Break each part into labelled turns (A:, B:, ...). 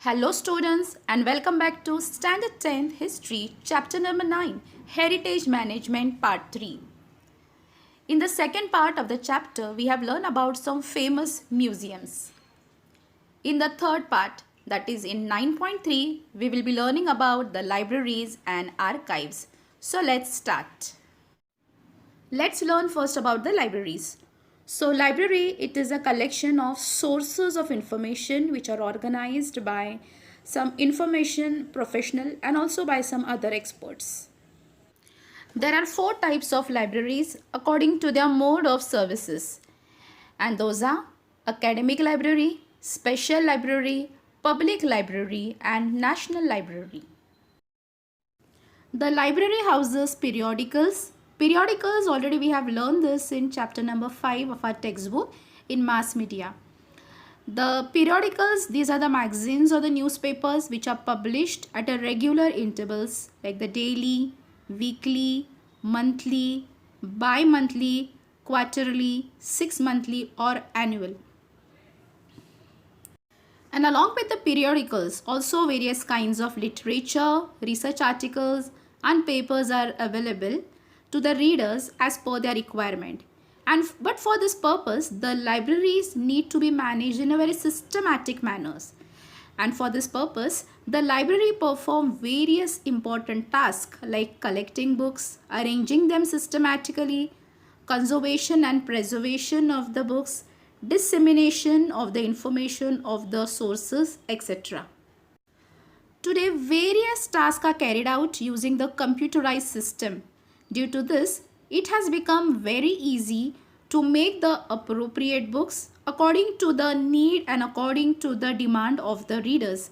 A: Hello students and welcome back to Standard 10 History Chapter number 9 Heritage Management Part 3. In the second part of the chapter we have learned about some famous museums. In the third part, that is in 9.3, we will be learning about the libraries and archives. So let's start. Let's learn first about the libraries. So library, it is a collection of sources of information which are organized by some information professional and also by some other experts. There are four types of libraries according to their mode of services, and those are academic library, special library, public library and national library. The library houses periodicals. Periodicals, already we have learned this in chapter number 5 of our textbook in mass media. The periodicals, these are the magazines or the newspapers which are published at a regular intervals like the daily, weekly, monthly, bi-monthly, quarterly, 6-monthly or annual. And along with the periodicals, also various kinds of literature, research articles and papers are available to the readers as per their requirement. But for this purpose, the libraries need to be managed in a very systematic manners. And for this purpose, the library perform various important tasks like collecting books, arranging them systematically, conservation and preservation of the books, dissemination of the information of the sources, etc. Today, various tasks are carried out using the computerized system. Due to this, it has become very easy to make the appropriate books according to the need and according to the demand of the readers.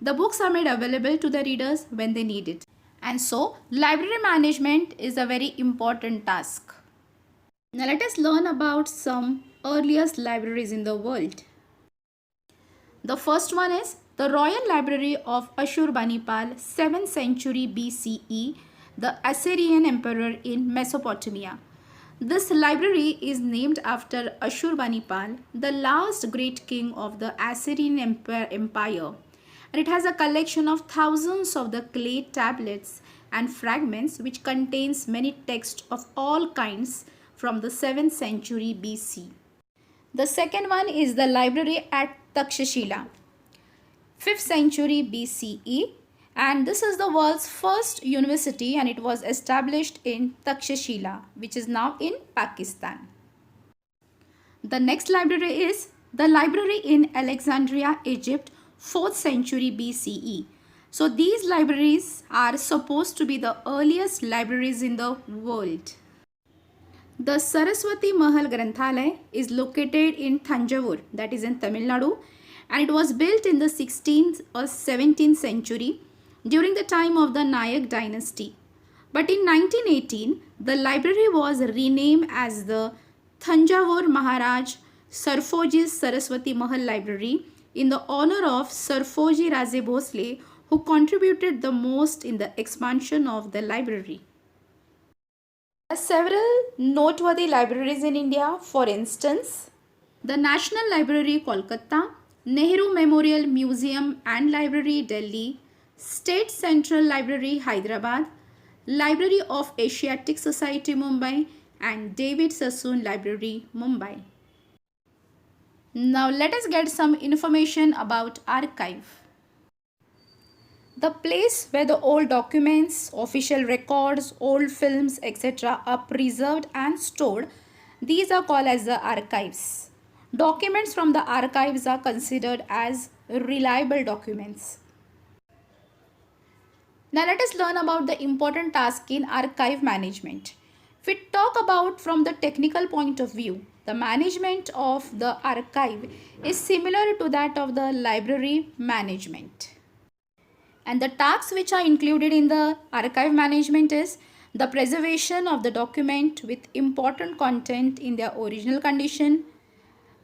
A: The books are made available to the readers when they need it. And so, library management is a very important task. Now let us learn about some earliest libraries in the world. The first one is the Royal Library of Ashurbanipal, 7th century BCE, the Assyrian emperor in Mesopotamia. This library is named after Ashurbanipal, the last great king of the Assyrian Empire. And it has a collection of thousands of the clay tablets and fragments which contains many texts of all kinds from the 7th century BC. The second one is the library at Takshashila, 5th century BCE, and this is the world's first university and it was established in Takshashila, which is now in Pakistan. The next library is the library in Alexandria, Egypt, 4th century BCE. So these libraries are supposed to be the earliest libraries in the world. The Saraswati Mahal Granthalaya is located in Thanjavur, that is in Tamil Nadu, and it was built in the 16th or 17th century during the time of the Nayak dynasty. But in 1918, the library was renamed as the Thanjavur Maharaj Sarfoji Saraswati Mahal Library in the honor of Sarfoji Raje Bhosle, who contributed the most in the expansion of the library. There are several noteworthy libraries in India. For instance, the National Library, Kolkata, Nehru Memorial Museum and Library, Delhi, State Central Library, Hyderabad, Library of Asiatic Society, Mumbai, and David Sassoon Library, Mumbai. Now let us get some information about archive. The place where the old documents, official records, old films, etc. are preserved and stored, these are called as the archives. Documents from the archives are considered as reliable documents. Now let us learn about the important task in archive management. If we talk about from the technical point of view, the management of the archive is similar to that of the library management. And the tasks which are included in the archive management is the preservation of the document with important content in their original condition,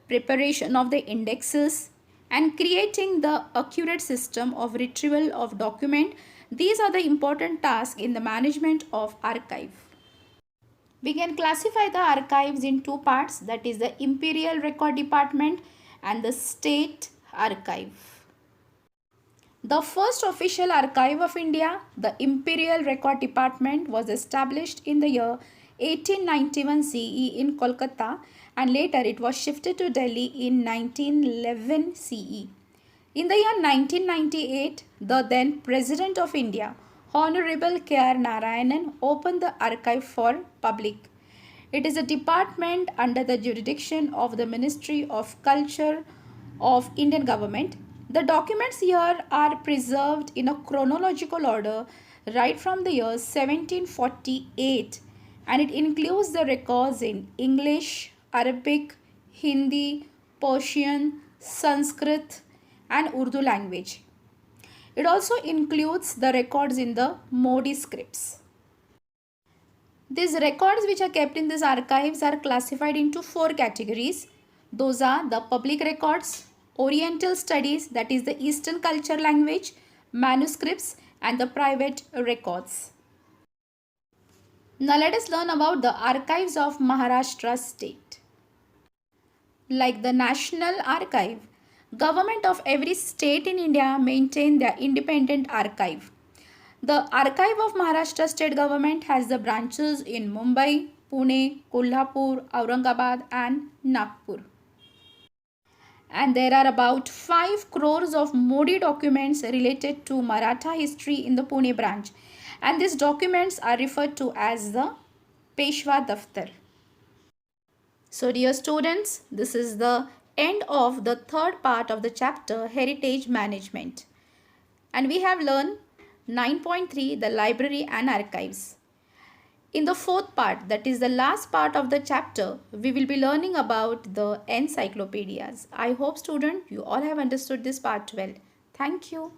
A: preparation of the indexes, and creating the accurate system of retrieval of document. These are the important tasks in the management of archive. We can classify the archives in two parts, that is the Imperial Record Department and the State Archive. The first official archive of India, the Imperial Record Department, was established in the year 1891 CE in Kolkata, and later it was shifted to Delhi in 1911 CE. In the year 1998, the then President of India, Honorable K.R. Narayanan, opened the archive for public. It is a department under the jurisdiction of the Ministry of Culture of Indian government. The documents here are preserved in a chronological order right from the year 1748, and it includes the records in English, Arabic, Hindi, Persian, Sanskrit, and Urdu language. It also includes the records in the Modi scripts. These records which are kept in these archives are classified into four categories. Those are the public records, Oriental studies, that is the Eastern culture language, manuscripts, and the private records. Now let us learn about the archives of Maharashtra state. Like the National Archive, government of every state in India maintain their independent archive. The Archive of Maharashtra state government has the branches in Mumbai, Pune, Kolhapur, Aurangabad and Nagpur. And there are about 5 crores of Modi documents related to Maratha history in the Pune branch, and these documents are referred to as the Peshwa Daftar. So dear students, this is the end of the third part of the chapter Heritage Management, and we have learned 9.3 the library and archives. In the fourth part, that is the last part of the chapter, we will be learning about the encyclopedias. I hope students, you all have understood this part well. Thank you.